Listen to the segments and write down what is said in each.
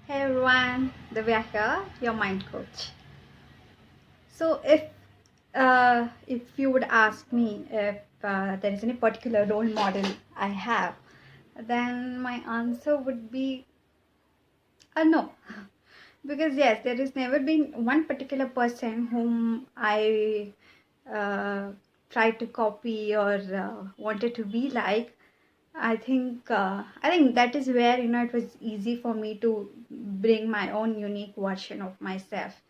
Hey everyone, Divya here, your mind coach. So if you would ask me if there is any particular role model I have, then my answer would be no. Because yes, there has never been one particular person whom I uh, tried to copy or wanted to be like. I think that is where it was easy for me to bring my own unique version of myself.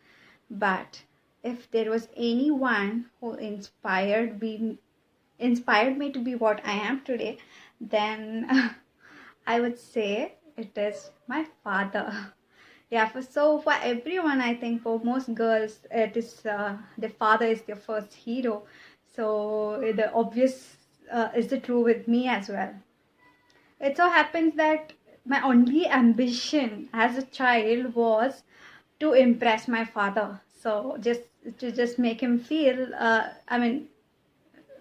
But if there was anyone who inspired me to be what I am today, then I would say it is my father. Yeah, for everyone, I think for most girls, it is their father is their first hero. So the obvious is the true with me as well. It so happens that my only ambition as a child was to impress my father. So just make him feel,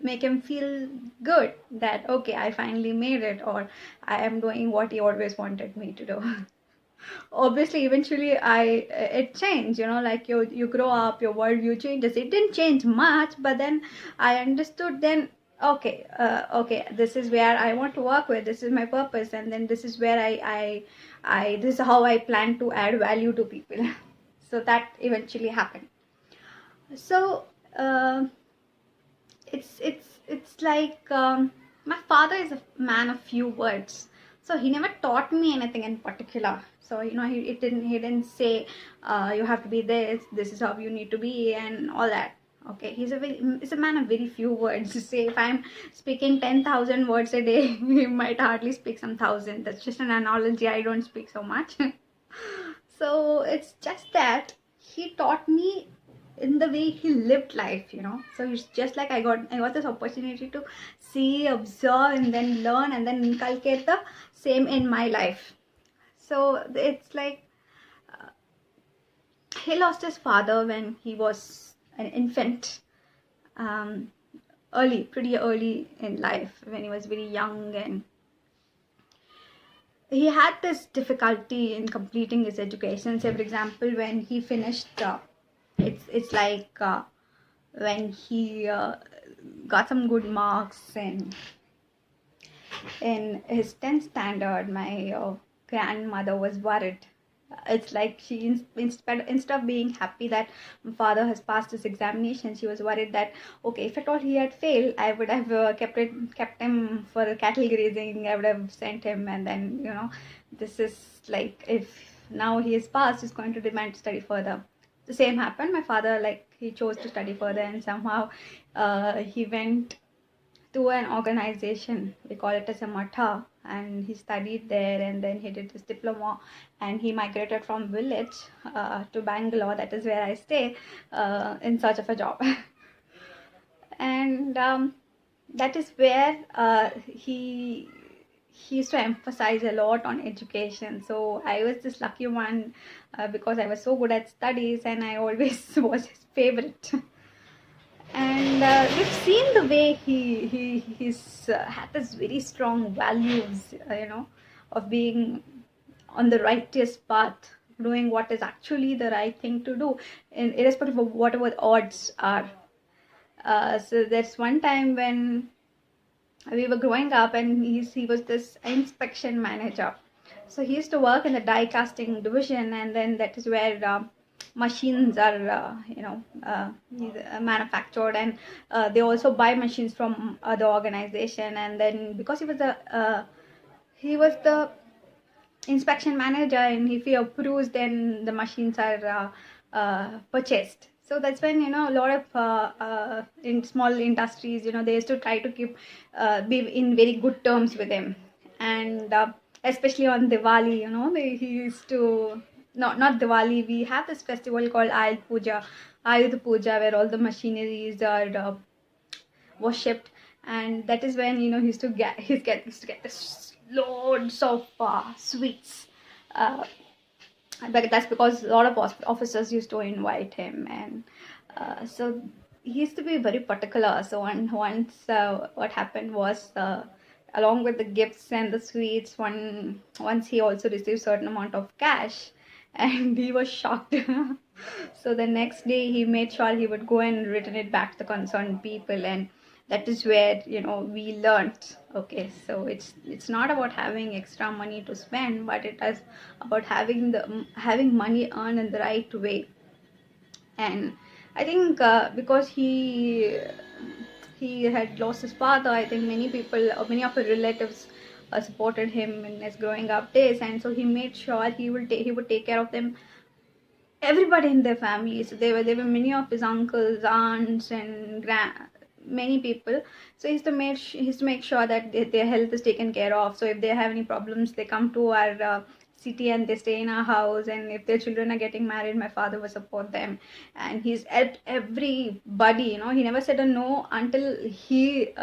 make him feel good that okay, I finally made it, or I am doing what he always wanted me to do. Obviously, eventually, it changed. Like you grow up, your worldview changes. It didn't change much, but then I understood. Then okay, this is where I want to work with. This is my purpose, and then this is where I this is how I plan to add value to people. So that eventually happened. So it's like my father is a man of few words, so he never taught me anything in particular. So he didn't say you have to be this is how you need to be and all that. Okay, he's a man of very few words. Say if I'm speaking 10,000 words a day, he might hardly speak some thousand. That's just an analogy. I don't speak so much. So it's just that he taught me in the way he lived life. So it's just like I got this opportunity to see, observe, and then learn, and then inculcate the same in my life. So it's like he lost his father when he was an infant, um, pretty early in life, when he was very young, and he had this difficulty in completing his education. Say for example, when he finished it's like when he got some good marks in his 10th standard, my grandmother was worried. It's like she instead of being happy that my father has passed his examination, she was worried that okay, if at all he had failed, I would have kept him for cattle grazing. I would have sent him, and then this is like, if now he is passed, he's going to demand to study further. The same happened. My father, like, he chose to study further, and somehow he went to an organization, we call it as a matha, and he studied there, and then he did his diploma, and he migrated from village to Bangalore, that is where I stay, in search of a job. And that is where he used to emphasize a lot on education. So I was this lucky one, because I was so good at studies, and I always was his favorite. And we've seen the way he's had this very strong values, of being on the righteous path, doing what is actually the right thing to do, irrespective of whatever the odds are. So there's one time when we were growing up, and he was this inspection manager. So he used to work in the die casting division, and then that is where machines are manufactured, and they also buy machines from other organization. And then because he was the inspection manager, and if he approves, then the machines are purchased. So that's when a lot of in small industries, they used to try to be in very good terms with him. And especially on Diwali, he used to, not Diwali, we have this festival called Ayudh Puja, where all the machineries are worshipped. And that is when he used to get this loads of sweets. But that's because a lot of officers used to invite him, and so he used to be very particular. So once what happened was, along with the gifts and the sweets, once he also received certain amount of cash, and he was shocked. So the next day he made sure he would go and return it back to the concerned people, and that is where we learned, okay, so it's not about having extra money to spend, but it is about having money earned in the right way. And I think because he had lost his father, I think many people or many of his relatives supported him in his growing up days, and so he made sure he would take care of them, everybody in their family. So there were many of his uncles, aunts, and many people. So he used to make sure that their health is taken care of. So if they have any problems, they come to our city and they stay in our house. And if their children are getting married, my father will support them. And he's helped everybody. He never said a no until he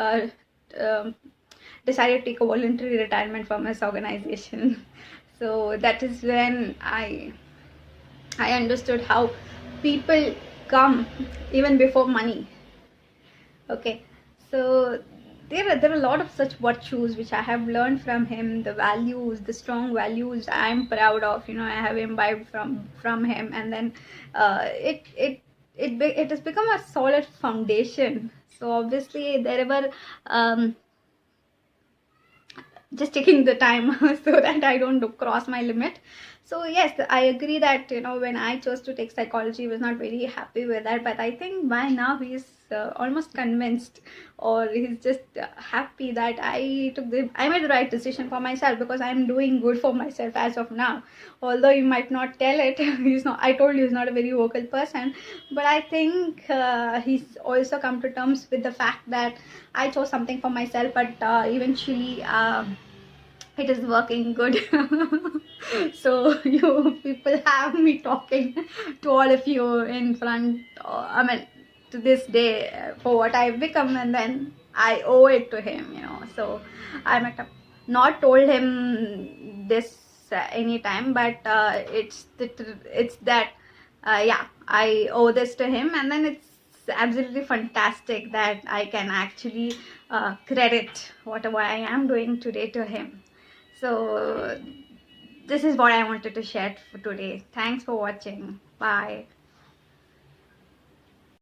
decided to take a voluntary retirement from his organization. So that is when I understood how people come even before money. Okay, so there are a lot of such virtues which I have learned from him. The values, the strong values I'm proud of. I have imbibed from him, and then it has become a solid foundation. So obviously, wherever just taking the time so that I don't cross my limit. So yes, I agree that when I chose to take psychology, I was not very happy with that, but I think by now he's almost convinced, or he's just happy that I made the right decision for myself, because I'm doing good for myself as of now. Although you might not tell it, I told you he's not a very vocal person, but I think he's also come to terms with the fact that I chose something for myself, but eventually it is working good. So you people have me talking to all of you in front, I mean, to this day, for what I've become, and then I owe it to him. So I might have not told him this anytime, but it's that yeah, I owe this to him, and then it's absolutely fantastic that I can actually credit whatever I am doing today to him. So this is what I wanted to share for today. Thanks for watching. Bye.